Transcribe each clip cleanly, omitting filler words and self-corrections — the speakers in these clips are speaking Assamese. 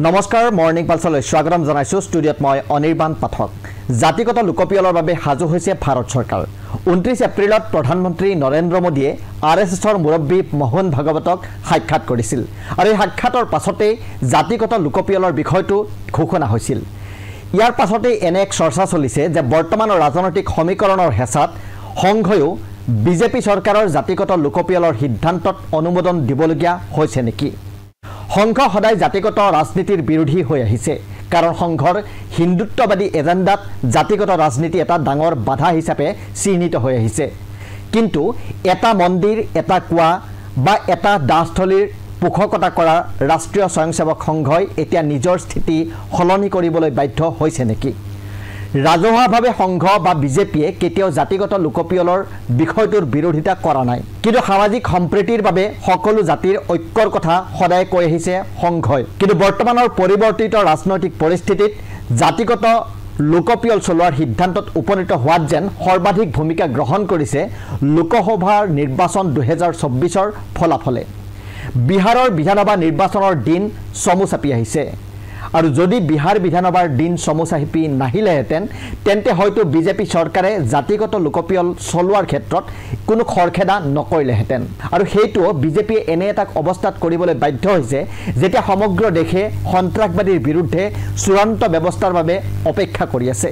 নমস্কাৰ মৰ্নিং পালছলৈ স্বাগতম জনাইছো ষ্টুডিঅ'ত মই অনিৰ্বাণ পাঠক জাতিগত লোকপিয়লৰ বাবে হাজু হৈছে ভাৰত চৰকাৰ 29 এপ্ৰিলত প্ৰধানমন্ত্ৰী নৰেন্দ্ৰ মোদীয়ে আৰএছএছৰ মুৰব্বী মোহন ভাগৱতক সাক্ষাৎ কৰিছিল আৰু এই সাক্ষাতৰ পাছতে জাতিগত লোকপিয়লৰ বিষয়টো ঘোষণা হৈছিল ইয়াৰ পাছতে এনে এক চৰ্চা চলিছে যে বৰ্তমানৰ ৰাজনৈতিক সমীকৰণৰ হেঁচাত সংঘয়ো বিজেপি চৰকাৰৰ জাতিগত লোকপিয়লৰ সিদ্ধান্তত অনুমোদন দিবলগীয়া হৈছে নেকি সংঘ সদায় জাতিগত ৰাজনীতিৰ বিৰোধী হৈ আহিছে কাৰণ সংঘৰ হিন্দুত্ববাদী এজেন্ডাত জাতিগত ৰাজনীতি এটা ডাঙৰ বাধা হিচাপে চিহ্নিত হৈ আহিছে কিন্তু এটা মন্দিৰ এটা কুৱা বা এটা দাসস্থলীৰ পোষকতা কৰা ৰাষ্ট্ৰীয় স্বয়ংসেৱক সংঘই এতিয়া নিজৰ স্থিতি সলনি কৰিবলৈ বাধ্য হৈছে নেকি ৰাজহুৱাভাৱে সংঘ বা বিজেপিয়ে কেতিয়াও জাতিগত লোকপিয়লৰ বিষয়টোৰ বিৰোধিতা কৰা নাই কিন্তু সামাজিক সম্প্ৰীতিৰ বাবে সকলো জাতিৰ ঐক্যৰ কথা সদায় কৈ আহিছে সংঘই কিন্তু বৰ্তমানৰ পৰিৱৰ্তিত ৰাজনৈতিক পৰিস্থিতিত জাতিগত লোকপিয়ল চলোৱাৰ সিদ্ধান্তত উপনীত হোৱাত যেন সৰ্বাধিক ভূমিকা গ্ৰহণ কৰিছে লোকসভাৰ নিৰ্বাচন 2024ৰ ফলাফলে বিহাৰৰ বিধানসভা নিৰ্বাচনৰ দিন চমু চাপি আহিছে আৰু যদি বিহাৰ বিধানসভাৰ দিন চমু চাপি নাহিলেহেঁতেন তেন্তে হয়তো বিজেপি চৰকাৰে জাতিগত লোকপিয়ল চলোৱাৰ ক্ষেত্ৰত কোনো খৰখেদা নকৰিলেহেঁতেন আৰু সেইটো বিজেপিয়ে এনে এটা অৱস্থাত কৰিবলৈ বাধ্য হৈছে যেতিয়া সমগ্ৰ দেশে সন্ত্ৰাসবাদীৰ বিৰুদ্ধে চূড়ান্ত ব্যৱস্থাৰ বাবে অপেক্ষা কৰি আছে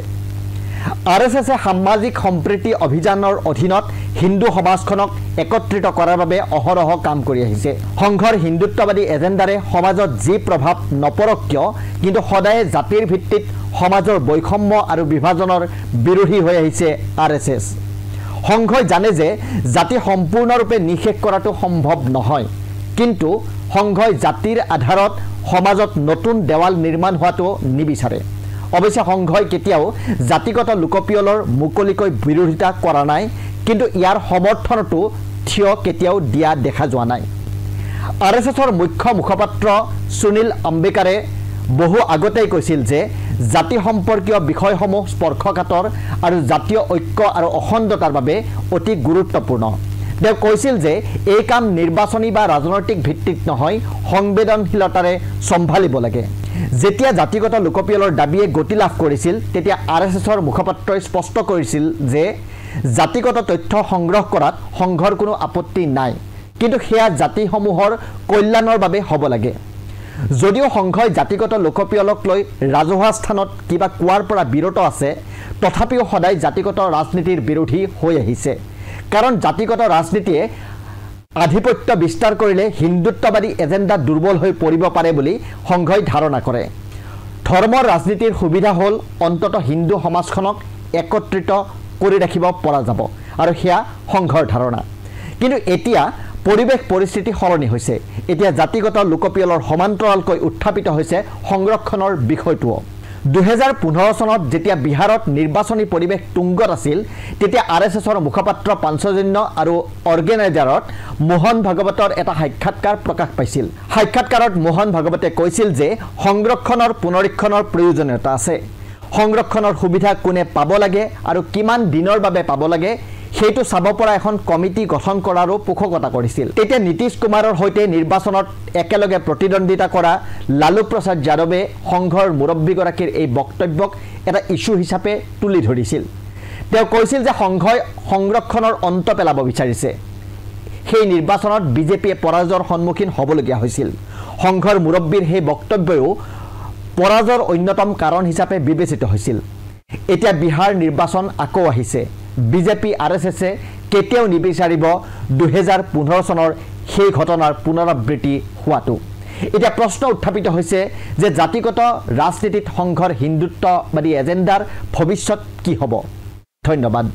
আৰএছএছে সামাজিক সম্প্ৰীতি অভিযানৰ অধীনত হিন্দু সমাজখনক একত্ৰিত কৰাৰ বাবে অহৰহ কাম কৰি আহিছে সংঘৰ হিন্দুত্ববাদী এজেন্ডাৰে সমাজত যি প্ৰভাৱ নপৰক কিয় কিন্তু সদায় জাতিৰ ভিত্তিত সমাজৰ বৈষম্য আৰু বিভাজনৰ বিৰোধী হৈ আহিছে আৰএছএছ সংঘই জানে যে জাতি সম্পূৰ্ণৰূপে নিষেধ কৰাটো সম্ভৱ নহয় কিন্তু সংঘই জাতিৰ আধাৰত সমাজত নতুন দেৱাল নিৰ্মাণ হোৱাটো নিবিচাৰে অৱশ্যে সংঘই কেতিয়াও জাতিগত লোকপিয়লৰ মুকলিকৈ বিৰোধিতা কৰা নাই কিন্তু ইয়াৰ সমৰ্থনটো থিয় কেতিয়াও দিয়া দেখা যোৱা নাই আৰএছএছৰ মুখ্য মুখপাত্ৰ সুনীল আম্বেকাৰে বহু আগতেই কৈছিল যে জাতি সম্পৰ্কীয় বিষয়সমূহ স্পৰ্শকাতৰ আৰু জাতীয় ঐক্য আৰু অখণ্ডতাৰ বাবে অতি গুৰুত্বপূৰ্ণ তেওঁ কৈছিল যে এই কাম নিৰ্বাচনী বা ৰাজনৈতিক ভিত্তিত নহয় সংবেদনশীলতাৰে চম্ভালিব লাগে যেতিয়া জাতিগত লোকপিয়লৰ দাবীয়ে গতি লাভ কৰিছিল তেতিয়া আৰএছএছৰ মুখপাত্ৰই স্পষ্ট কৰিছিল যে জাতিগত তথ্য সংগ্ৰহ কৰাত সংঘৰ কোনো আপত্তি নাই কিন্তু সেয়া জাতিসমূহৰ কল্যাণৰ বাবে হ'ব লাগে যদিও সংঘই জাতিগত লোকপিয়লক লৈ ৰাজহুৱা স্থানত কিবা কোৱাৰ পৰা বিৰত আছে তথাপিও সদায় জাতিগত ৰাজনীতিৰ বিৰোধী হৈ আহিছে কাৰণ জাতিগত ৰাজনীতিয়ে আধিপত্য বিস্তাৰ কৰিলে হিন্দুত্ববাদী এজেন্ডা দুৰ্বল হৈ পৰিব পাৰে বুলি সংঘই ধাৰণা কৰে ধৰ্মৰ ৰাজনীতিৰ সুবিধা হ'ল অন্ততঃ হিন্দু সমাজখনক একত্ৰিত কৰি ৰাখিব পৰা যাব আৰু সেয়া সংঘৰ ধাৰণা কিন্তু এতিয়া পৰিৱেশ পৰিস্থিতি সলনি হৈছে এতিয়া জাতিগত লোকপিয়লৰ সমান্তৰালকৈ উত্থাপিত হৈছে সংৰক্ষণৰ বিষয়টোও 2015 চনত যেতিয়া বিহাৰত নিৰ্বাচনী পৰিৱেশ তুংগত আছিল তেতিয়া আৰএছএছৰ মুখপাত্ৰ পাঞ্চজন্য আৰু অৰ্গেনাইজাৰত মোহন ভাগৱতৰ এটা সাক্ষাৎকাৰ প্ৰকাশ পাইছিল সাক্ষাৎকাৰত মোহন ভাগৱতে কৈছিল যে সংৰক্ষণৰ পুনৰীক্ষণৰ প্ৰয়োজনীয়তা আছে সংৰক্ষণৰ সুবিধা কোনে পাব লাগে আৰু কিমান দিনৰ বাবে পাব লাগে সেইটো চাব পৰা এখন কমিটি গঠন কৰাৰো পোষকতা কৰিছিল তেতিয়া নীতিশ কুমাৰৰ সৈতে নিৰ্বাচনত একেলগে প্ৰতিদ্বন্দ্বিতা কৰা লালু প্ৰসাদ যাদৱে সংঘৰ মুৰব্বীগৰাকীৰ এই বক্তব্যক এটা ইস্যু হিচাপে তুলি ধৰিছিল তেওঁ কৈছিল যে সংঘই সংৰক্ষণৰ অন্ত পেলাব বিচাৰিছে সেই নিৰ্বাচনত বিজেপিয়ে পৰাজয়ৰ সন্মুখীন হ'বলগীয়া হৈছিল সংঘৰ মুৰব্বীৰ সেই বক্তব্যও পৰাজয়ৰ অন্যতম কাৰণ হিচাপে বিবেচিত হৈছিল এতিয়া বিহাৰ নিৰ্বাচন আকৌ আহিছে বিজেপি আৰএছএছে কেতিয়াও নিবিচাৰিব 2015 চনৰ সেই ঘটনাৰ পুনৰাবৃত্তি হোৱাটো এতিয়া প্ৰশ্ন উত্থাপিত হৈছে যে জাতিগত ৰাজনীতিত সংঘৰ হিন্দুত্ববাদী এজেন্ডাৰ ভৱিষ্যত কি হ'ব ধন্যবাদ